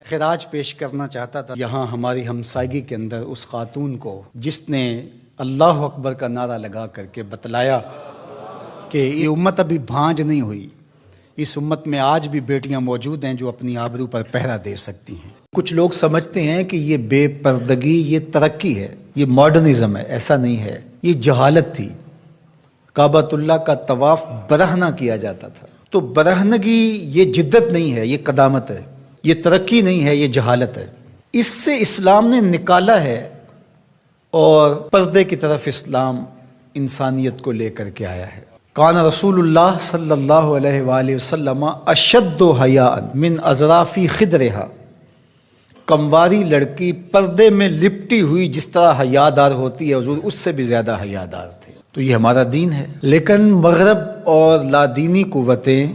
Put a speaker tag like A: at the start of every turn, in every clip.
A: خراج پیش کرنا چاہتا تھا یہاں ہماری ہمسائیگی کے اندر اس خاتون کو جس نے اللہ اکبر کا نعرہ لگا کر کے بتلایا کہ یہ امت ابھی بھانج نہیں ہوئی، اس امت میں آج بھی بیٹیاں موجود ہیں جو اپنی آبرو پر پہرا دے سکتی ہیں۔ کچھ لوگ سمجھتے ہیں کہ یہ بے پردگی یہ ترقی ہے، یہ ماڈرنزم ہے، ایسا نہیں ہے، یہ جہالت تھی۔ کعبۃ اللہ کا طواف برہنہ کیا جاتا تھا، تو برہنگی یہ جدت نہیں ہے، یہ قدامت ہے، یہ ترقی نہیں ہے، یہ جہالت ہے۔ اس سے اسلام نے نکالا ہے اور پردے کی طرف اسلام انسانیت کو لے کر کے آیا ہے۔ کان رسول اللہ صلی اللہ علیہ وآلہ وسلم اشد حیاء من اظراف خدرہا، کمواری لڑکی پردے میں لپٹی ہوئی جس طرح حیادار ہوتی ہے، حضور اس سے بھی زیادہ حیادار تھے۔ تو یہ ہمارا دین ہے، لیکن مغرب اور لادینی قوتیں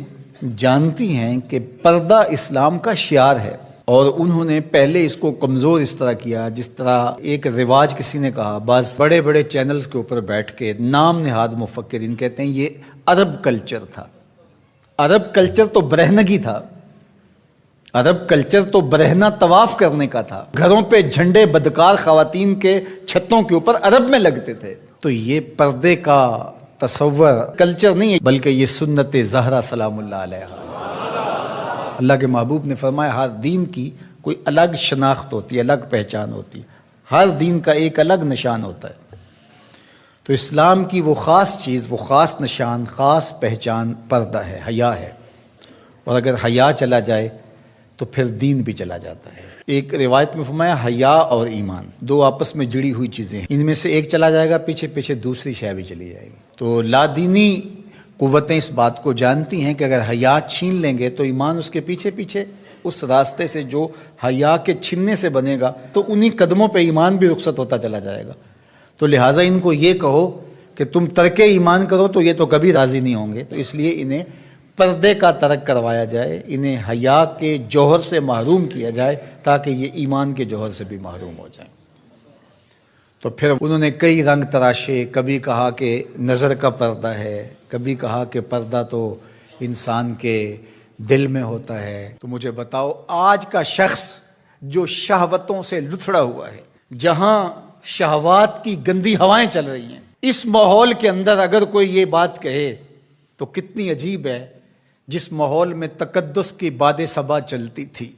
A: جانتی ہیں کہ پردہ اسلام کا شعار ہے، اور انہوں نے پہلے اس کو کمزور اس طرح کیا جس طرح ایک رواج کسی نے کہا، بعض بڑے بڑے چینلز کے اوپر بیٹھ کے نام نہاد مفکرین کہتے ہیں یہ عرب کلچر تھا۔ عرب کلچر تو برہنگی تھا، عرب کلچر تو برہنہ طواف کرنے کا تھا، گھروں پہ جھنڈے بدکار خواتین کے چھتوں کے اوپر عرب میں لگتے تھے۔ تو یہ پردے کا تصور کلچر نہیں ہے، بلکہ یہ سنت زہرا سلام اللہ علیہا۔ اللہ کے محبوب نے فرمایا ہر دین کی کوئی الگ شناخت ہوتی ہے، الگ پہچان ہوتی ہے، ہر دین کا ایک الگ نشان ہوتا ہے۔ تو اسلام کی وہ خاص چیز، وہ خاص نشان، خاص پہچان پردہ ہے، حیا ہے، اور اگر حیا چلا جائے تو پھر دین بھی چلا جاتا ہے۔ ایک روایت میں فرمایا حیا اور ایمان دو آپس میں جڑی ہوئی چیزیں ہیں، ان میں سے ایک چلا جائے گا پیچھے پیچھے دوسری شے بھی چلی جائے گی۔ تو لادینی قوتیں اس بات کو جانتی ہیں کہ اگر حیا چھین لیں گے تو ایمان اس کے پیچھے پیچھے اس راستے سے جو حیا کے چھننے سے بنے گا تو انہی قدموں پہ ایمان بھی رخصت ہوتا چلا جائے گا۔ تو لہٰذا ان کو یہ کہو کہ تم ترک ایمان کرو تو یہ تو کبھی راضی نہیں ہوں گے، تو اس لیے انہیں پردے کا ترک کروایا جائے، انہیں حیا کے جوہر سے محروم کیا جائے تاکہ یہ ایمان کے جوہر سے بھی محروم ہو جائیں۔ تو پھر انہوں نے کئی رنگ تراشے، کبھی کہا کہ نظر کا پردہ ہے، کبھی کہا کہ پردہ تو انسان کے دل میں ہوتا ہے۔ تو مجھے بتاؤ آج کا شخص جو شہوتوں سے لتھڑا ہوا ہے، جہاں شہوات کی گندی ہوائیں چل رہی ہیں، اس ماحول کے اندر اگر کوئی یہ بات کہے تو کتنی عجیب ہے، جس ماحول میں تقدس کی باد صبا چلتی تھی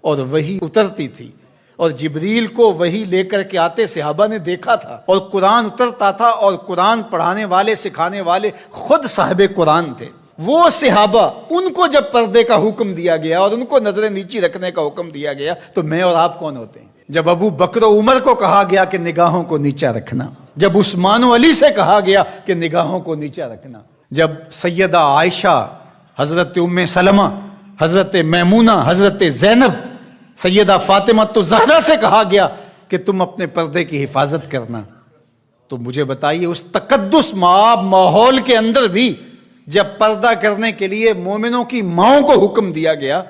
A: اور وہی اترتی تھی اور جبریل کو وہی لے کر کے آتے صحابہ نے دیکھا تھا، اور قرآن اترتا تھا اور قرآن پڑھانے والے سکھانے والے خود صاحب قرآن تھے، وہ صحابہ ان کو جب پردے کا حکم دیا گیا اور ان کو نظریں نیچی رکھنے کا حکم دیا گیا تو میں اور آپ کون ہوتے ہیں؟ جب ابو بکر و عمر کو کہا گیا کہ نگاہوں کو نیچا رکھنا، جب عثمان و علی سے کہا گیا کہ نگاہوں کو نیچا رکھنا، جب سیدہ عائشہ، حضرت ام سلمہ، حضرت میمونہ، حضرت زینب، سیدہ فاطمہ تو زہرا سے کہا گیا کہ تم اپنے پردے کی حفاظت کرنا، تو مجھے بتائیے اس تقدس مآب ماحول کے اندر بھی جب پردہ کرنے کے لیے مومنوں کی ماؤں کو حکم دیا گیا،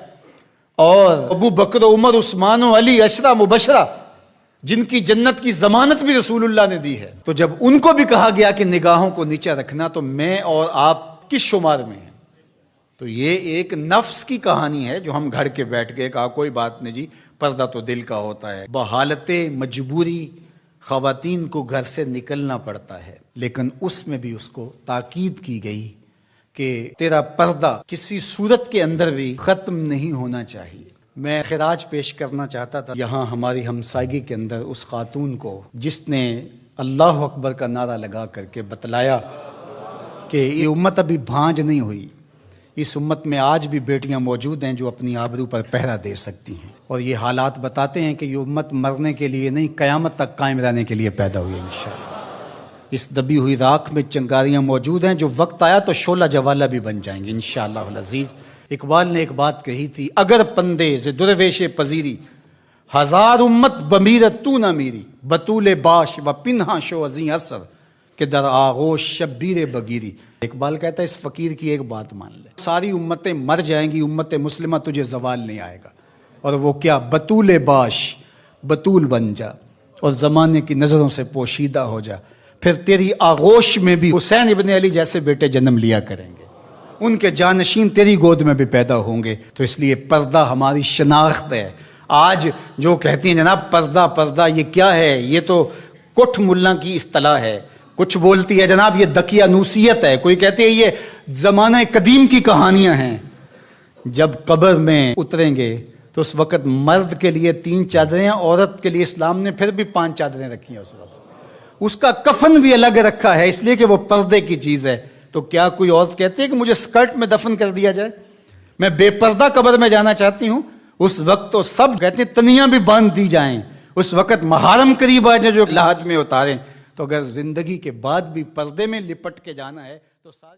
A: اور ابو بکر و عمر، عثمان و علی عشرہ مبشرہ جن کی جنت کی ضمانت بھی رسول اللہ نے دی ہے، تو جب ان کو بھی کہا گیا کہ نگاہوں کو نیچا رکھنا تو میں اور آپ کس شمار میں ہیں؟ تو یہ ایک نفس کی کہانی ہے جو ہم گھر کے بیٹھ کے کہا کوئی بات نہیں جی، پردہ تو دل کا ہوتا ہے۔ بحالت مجبوری خواتین کو گھر سے نکلنا پڑتا ہے، لیکن اس میں بھی اس کو تاکید کی گئی کہ تیرا پردہ کسی صورت کے اندر بھی ختم نہیں ہونا چاہیے۔ میں خراج پیش کرنا چاہتا تھا یہاں ہماری ہمسائیگی کے اندر اس خاتون کو جس نے اللہ اکبر کا نعرہ لگا کر کے بتلایا کہ یہ امت ابھی بھانج نہیں ہوئی، اس امت میں آج بھی بیٹیاں موجود ہیں جو اپنی آبرو پر پہرا دے سکتی ہیں، اور یہ حالات بتاتے ہیں کہ یہ امت مرنے کے لیے نہیں، قیامت تک قائم رہنے کے لیے پیدا ہوئی ہے انشاءاللہ۔ اس دبی ہوئی راکھ میں چنگاریاں موجود ہیں، جو وقت آیا تو شعلہ جوالہ بھی بن جائیں گے انشاءاللہ العزیز۔ اقبال نے ایک بات کہی تھی، اگر پندے ز درویش پذیری، ہزار امت بمیرت تو نہ میری، بطول باش و پنہا شو ازیں اثر کہ در آغوش شبیر بگیری۔ اقبال کہتا ہے اس فقیر کی ایک بات مان لے، ساری امتیں مر جائیں گی، امت مسلمہ تجھے زوال نہیں آئے گا، اور وہ کیا؟ بطول باش، بطول بن جا اور زمانے کی نظروں سے پوشیدہ ہو جا، پھر تیری آغوش میں بھی حسین ابن علی جیسے بیٹے جنم لیا کریں گے۔ ان کے جانشین تیری گود میں بھی پیدا ہوں گے. تو اس لیے پردہ ہماری شناخت ہے. آج جو کہتی ہیں جناب پردہ پردہ یہ کیا ہے، یہ تو کٹھ ملا کی اصطلاح ہے. کچھ بولتی ہے جناب یہ دقیانوسیت ہے، کوئی کہتے ہیں یہ زمانہ قدیم کی کہانیاں ہیں. جب قبر میں اتریں گے تو اس وقت مرد کے لیے 3 چادریں، عورت کے لیے اسلام نے پھر بھی 5 چادریں رکھی ہیں. اس وقت اس کا کفن بھی الگ رکھا ہے اس لیے کہ وہ پردے کی چیز ہے. تو کیا کوئی عورت کہتی ہے کہ مجھے سکرٹ میں دفن کر دیا جائے، میں بے پردہ قبر میں جانا چاہتی ہوں؟ اس وقت تو سب کہتے ہیں تنیاں بھی باندھ دی جائیں، اس وقت محارم قریب آ جائیں جو لحاظ میں اتاریں. تو اگر زندگی کے بعد بھی پردے میں لپٹ کے جانا ہے تو ساری